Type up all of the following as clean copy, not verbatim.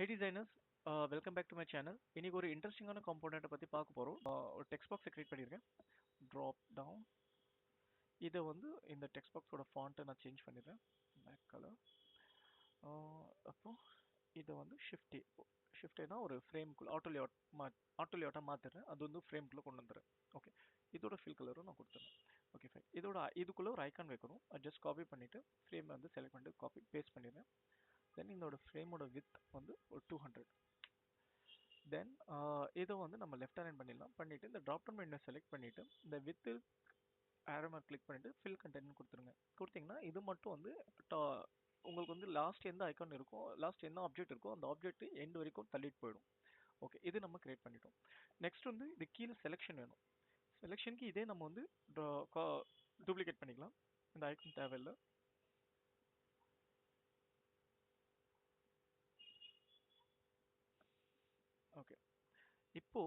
Hey designers, welcome back to my channel. இன்னைக்கு ஒரு இன்ட்ரெஸ்டிங்கான காம்போனண்ட்டை பற்றி பார்க்க போகிறோம். ஒரு டெக்ஸ்ட் பாக்ஸை கிரியேட் பண்ணியிருக்கேன். Drop down. இதை வந்து இந்த டெக்ஸ்ட் பாக்ஸோட ஃபாண்ட்டை நான் சேஞ்ச் பண்ணிடுறேன். Back colour. அப்போ இதை வந்து ஷிஃப்டேனா ஒரு ஃப்ரேம்குள்ளே ஆட்டோ லேஅவுட்டாக மாற்றிடுறேன். அது வந்து ஃப்ரேம்குள்ளே கொண்டு வந்துடுறேன். ஓகே, இதோட ஃபில் கலரும் நான் கொடுத்துறேன். Okay fine. இதுக்குள்ளே ஒரு ஐக்கான் வைக்கணும். ஜஸ்ட் காப்பி பண்ணிவிட்டு ஃப்ரேமை வந்து செலக்ட் பண்ணிட்டு காப்பி பேஸ்ட் பண்ணிடுறேன். தென் இதோட ஃப்ரேமோட வித் வந்து ஒரு 200. தென் இதை வந்து நம்ம லெஃப்ட் அலைன் பண்ணிடலாம். பண்ணிவிட்டு இந்த ட்ராப் டவுன் மெனு செலக்ட் பண்ணிவிட்டு இந்த வித்து ஆரோ மார்க் கிளிக் பண்ணிவிட்டு ஃபில் கண்டென்ட் கொடுத்துருங்க. கொடுத்தீங்கன்னா இது மட்டும் வந்து உங்களுக்கு வந்து லாஸ்ட் எந்த ஐக்கான் இருக்கோ, லாஸ்ட் என்ன ஆப்ஜெக்ட் இருக்கோ அந்த ஆப்ஜெக்ட் எண்ட் வரைக்கும் தள்ளிட்டு போயிடும். ஓகே, இது நம்ம கிரியேட் பண்ணிட்டோம். நெக்ஸ்ட் வந்து இது கீழே செலெக்ஷன் வேணும். செலெக்ஷனுக்கு இதே நம்ம வந்து டூப்ளிகேட் பண்ணிக்கலாம். இந்த ஐக்கான் தேவையில்லை. ஓகே, இப்போ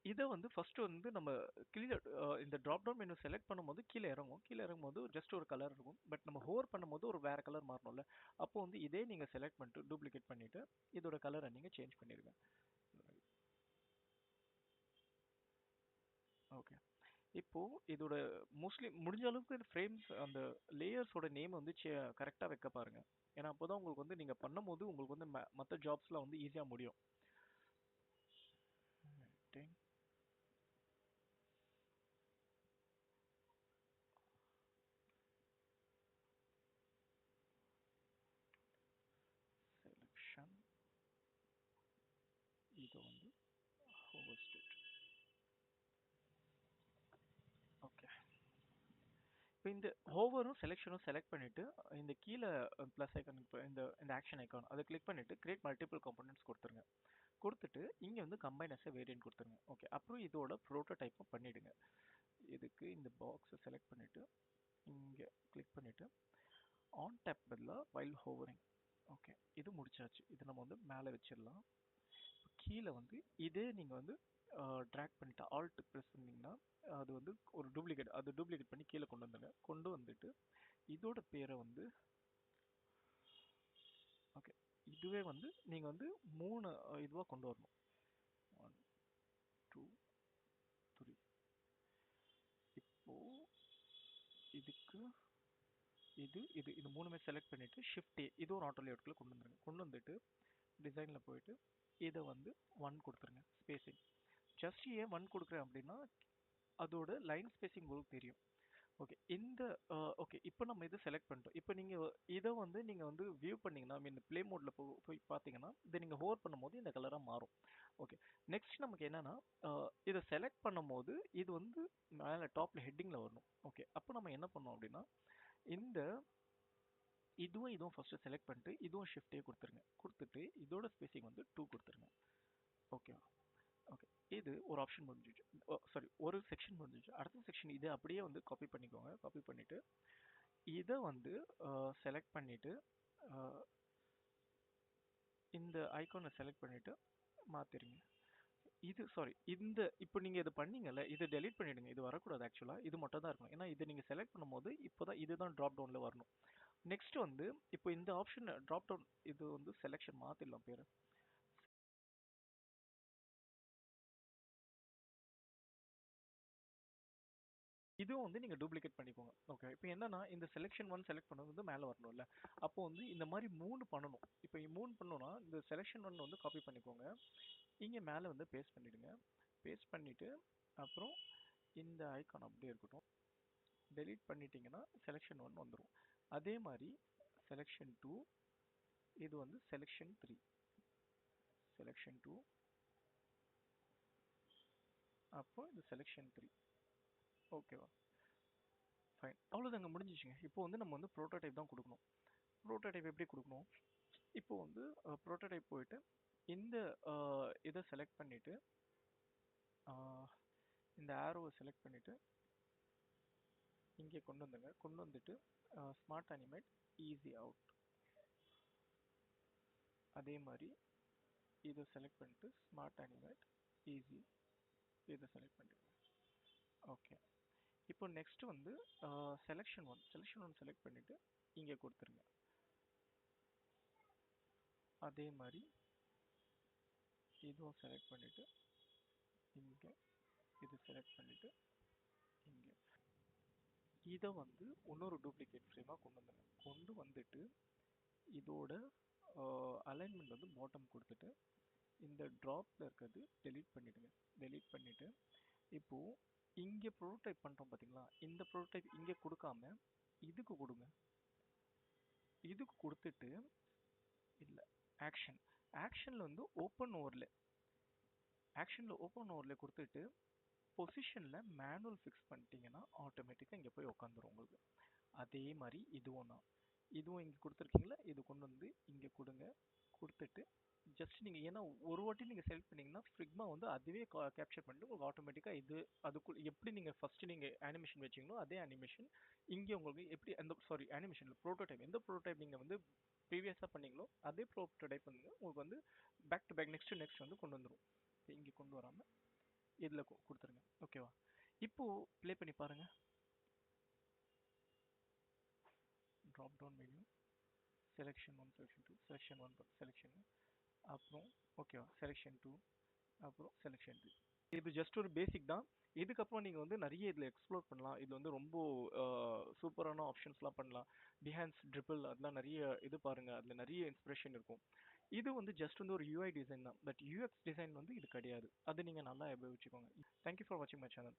இதை வந்து ஃபர்ஸ்ட் வந்து நம்ம கீழே இந்த ட்ராப் டவுன் மெனு செலக்ட் பண்ணும்போது கீழே இறங்கும்போது ஜஸ்ட் ஒரு கலர் இருக்கும். பட் நம்ம ஹோவர் பண்ணும்போது ஒரு வேற கலர் மாறணும்ல. அப்போ வந்து இதே நீங்கள் செலக்ட் பண்ணிட்டு டூப்ளிகேட் பண்ணிட்டு இதோட கலரை நீங்கள் சேஞ்ச் பண்ணிடுங்க. ஓகே, இப்போ இதோட மோஸ்ட்லி முடிஞ்ச அளவுக்கு இந்த ஃப்ரேம்ஸ் அந்த லேயர்ஸோட நேம் வந்து கரெக்டாக வைக்க பாருங்க. ஏன்னா அப்போதான் உங்களுக்கு வந்து நீங்கள் பண்ணும்போது உங்களுக்கு வந்து மற்ற ஜாப்ஸ்லாம் வந்து ஈஸியாக முடியும். செலக்ஷன் இது வந்து ஹோஸ்டட். ஓகே, இப்போ இந்த ஹோவரும் செலெக்ஷனும் செலக்ட் பண்ணிட்டு இந்த கீழே ப்ளஸ் ஐக்கான், இந்த இந்த ஆக்ஷன் ஐக்கான் அதை கிளிக் பண்ணிட்டு கிரியேட் மல்டிபிள் காம்போனன்ட்ஸ் கொடுத்துருங்க. கொடுத்துட்டு இங்கே வந்து கம்பைன் அஸ் வேரியன்ட் கொடுத்துருங்க. ஓகே, அப்புறம் இதோட ப்ரோட்டோடைப்பும் பண்ணிடுங்க. இதுக்கு இந்த பாக்ஸை செலக்ட் பண்ணிட்டு இங்கே கிளிக் பண்ணிட்டு ஆன் டேப் பதிலாக வைல் ஹோவரிங். ஓகே, இது முடிச்சாச்சு. இது நம்ம வந்து மேலே வச்சிடலாம். கீழே வந்து இதே நீங்கள் வந்து ட்ராக் பண்ணிட்டு ஆல்ட் ப்ரெஸ் பண்ணிங்கன்னா அது வந்து ஒரு டூப்ளிகேட் பண்ணி கீழே கொண்டு வந்துடுங்க. கொண்டு வந்துட்டு இதோட பேரை வந்து ஓகே, இதுவே வந்து நீங்கள் வந்து 3 இதுவாக கொண்டு வரணும். 1 2 3. இப்போ இதுக்கு இது இது இது மூணுமே செலக்ட் பண்ணிவிட்டு ஷிஃப்ட் இது ஒரு ஆட்டோ லேஅவுட்குள்ளே கொண்டு வந்துடுங்க. கொண்டு வந்துட்டு டிசைனில் போயிட்டு இதை வந்து 1 கொடுத்துருங்க ஸ்பேசிங். ஜஸ்ட் ஏன் 1 கொடுக்குறேன் அப்படின்னா அதோட லைன் ஸ்பேசிங் உங்களுக்கு தெரியும். ஓகே, ஓகே இப்போ நம்ம இதை செலக்ட் பண்ணிட்டோம். இப்போ நீங்கள் இதை வந்து நீங்கள் வந்து வியூ பண்ணிங்கன்னா மீன் ப்ளே மோடில் போய் பார்த்தீங்கன்னா இதை நீங்கள் ஹோவர் பண்ணும்போது இந்த கலராக மாறும். ஓகே, நெக்ஸ்ட் நமக்கு என்னென்னா இதை செலக்ட் பண்ணும்போது இது வந்து மேலே டாப்பில் ஹெட்டிங்கில் வரணும். ஓகே, அப்போ நம்ம என்ன பண்ணோம் அப்படின்னா இந்த இதுவும் ஃபஸ்ட்டு செலக்ட் பண்ணிட்டு இதுவும் ஷிஃப்டே கொடுத்துருங்க. கொடுத்துட்டு இதோட ஸ்பேசிங் வந்து 2 கொடுத்துருங்க. ஓகேவா? ஓகே, இது ஒரு ஆப்ஷன் முடிஞ்சிச்சு. ஒரு செக்ஷன் முடிஞ்சிச்சு. அடுத்த செக்ஷன் இதை அப்படியே வந்து காப்பி பண்ணிக்கோங்க. காப்பி பண்ணிவிட்டு இதை வந்து செலக்ட் பண்ணிவிட்டு இந்த ஐக்கானை செலக்ட் பண்ணிவிட்டு மாற்றிடுங்க. இப்போ நீங்கள் இது பண்ணீங்கல்ல, இதை டெலீட் பண்ணிவிடுங்க. இது வரக்கூடாது ஆக்சுவலாக. இது மட்டும் தான் இருக்கணும். ஏன்னா இதை நீங்கள் செலக்ட் பண்ணும்போது இப்போ தான் இதுதான் ட்ராப் டவுனில் வரணும். நெக்ஸ்ட் வந்து இப்போ இந்த ஆப்ஷன் ட்ராப் டவுன் இது வந்து செலெக்ஷன் மாற்றிடலாம் பேர். இதுவும் வந்து நீங்கள் டூப்ளிகேட் பண்ணிக்கோங்க. ஓகே, இப்போ என்னன்னா இந்த செலெக்ஷன் 1 செலக்ட் பண்ணது வந்து மேலே வரணும்ல. அப்போ வந்து இந்த மாதிரி 3 பண்ணணும். இப்போ 3 பண்ணணும்னா இந்த செலெக்ஷன் 1 வந்து காப்பி பண்ணிக்கோங்க. இங்கே மேலே வந்து பேஸ்ட் பண்ணிவிடுங்க. பேஸ்ட் பண்ணிவிட்டு அப்புறம் இந்த ஐக்கான் அப்படியே இருக்கட்டும். டெலீட் பண்ணிட்டீங்கன்னா செலெக்ஷன் 1 வந்துடும். அதே மாதிரி செலெக்ஷன் 2 இது வந்து செலெக்ஷன் 3. செலெக்ஷன் 2 அப்போ இது செலெக்ஷன் 3. ஓகேவா? ஃபைன், அவ்வளோதாங்க, முடிஞ்சிச்சுங்க. இப்போ வந்து நம்ம வந்து ப்ரோட்டோடைப் தான் கொடுக்கணும். ப்ரோட்டோடைப் எப்படி கொடுக்கணும்? இப்போ வந்து ப்ரோட்டோடைப் போயிட்டு இந்த இதை செலக்ட் பண்ணிவிட்டு இந்த ஆரோவை செலக்ட் பண்ணிவிட்டு இங்கே கொண்டு வந்துங்க. கொண்டு வந்துட்டு ஸ்மார்ட் அனிமேட் ஈஸி அவுட். அதே மாதிரி இதை செலக்ட் பண்ணிட்டு ஸ்மார்ட் அனிமேட் ஈஸி இதை செலக்ட் பண்ணிடுங்க. ஓகே, இப்போ நெக்ஸ்ட் வந்து செலெக்ஷன் 1 செலக்ட் பண்ணிவிட்டு இங்கே கொடுத்துருங்க. அதே மாதிரி இதுவும் செலக்ட் பண்ணிவிட்டு இங்கே இது செலக்ட் பண்ணிவிட்டு இங்கே இதை வந்து இன்னொரு டூப்ளிகேட் ஃப்ரேமாக கொண்டு வந்துடுங்க. கொண்டு வந்துட்டு இதோட அலைன்மெண்ட் வந்து பாட்டம் கொடுத்துட்டு இந்த ட்ராப்பில் இருக்கிறது டெலீட் பண்ணிவிடுங்க. டெலீட் பண்ணிவிட்டு இப்போது இங்கே ப்ரோட்டோடைப் பண்ணுறோம் பார்த்தீங்களா, இந்த ப்ரோட்டோடைப் இங்கே கொடுக்காம இதுக்கு கொடுங்க. இதுக்கு கொடுத்துட்டு இல்லை ஆக்ஷன் ஆக்ஷனில் வந்து ஓப்பன் ஓவர்லே கொடுத்துட்டு பொசிஷனில் மேனுவல் ஃபிக்ஸ் பண்ணிட்டீங்கன்னா ஆட்டோமேட்டிக்காக இங்கே போய் உட்காந்துரும் உங்களுக்கு. அதே மாதிரி இதுவும் தான், இதுவும் இங்கே கொடுத்துருக்கீங்களா, இது கொண்டு வந்து இங்கே கொடுங்க. கொடுத்துட்டு ஜஸ்ட் நீங்கள் ஏன்னா ஒரு வாட்டி நீங்கள் செலக்ட் பண்ணிங்கன்னா ஃபிக்மா வந்து அதுவே கேப்சர் பண்ணிட்டு உங்களுக்கு ஆட்டோமேட்டிக்காக இது அதுக்குள்ள எப்படி நீங்கள் ஃபஸ்ட்டு நீங்கள் அனிமேஷன் வச்சிங்களோ அதே அனிமேஷன் இங்கே உங்களுக்கு எப்படி அந்த அனிமேஷனில் ப்ரோட்டோடைப் எந்த ப்ரோட்டோடைப் நீங்கள் வந்து ப்ரீவியஸாக பண்ணீங்களோ அதே ப்ரோட்டோடைப் வந்து உங்களுக்கு வந்து பேக் டு பேக் நெக்ஸ்ட் வந்து கொண்டு வந்துடும். இங்கே கொண்டு வராமல் இதில் கொடுத்துருங்க. ஓகேவா? இப்போது ப்ளே பண்ணி பாருங்கள். Drop down menu selection 1 selection 2 selection 1 selection, அப்புறம் ஓகேவா செலெக்ஷன் 2, அப்புறம் செலெக்ஷன் 3. இது ஜஸ்ட் ஒரு பேசிக் தான். இதுக்கப்புறம் நீங்கள் வந்து நிறைய இதில் எக்ஸ்ப்ளோர் பண்ணலாம். இது வந்து ரொம்ப சூப்பரான ஆப்ஷன்ஸ்லாம் பண்ணலாம். பிஹான்ஸ் ட்ரிபிள் அதெல்லாம் நிறைய இது பாருங்கள், அதில் நிறைய இன்ஸ்பிரேஷன் இருக்கும். இது வந்து ஜஸ்ட் வந்து ஒரு யூஐ டிசைன் தான், பட் யூஎக்ஸ் டிசைன் வந்து இது கிடையாது. அது நீங்கள் நல்லா உபயோகிச்சுக்கோங்க. தேங்க்யூ ஃபார் வாட்சிங் மை சேனல்.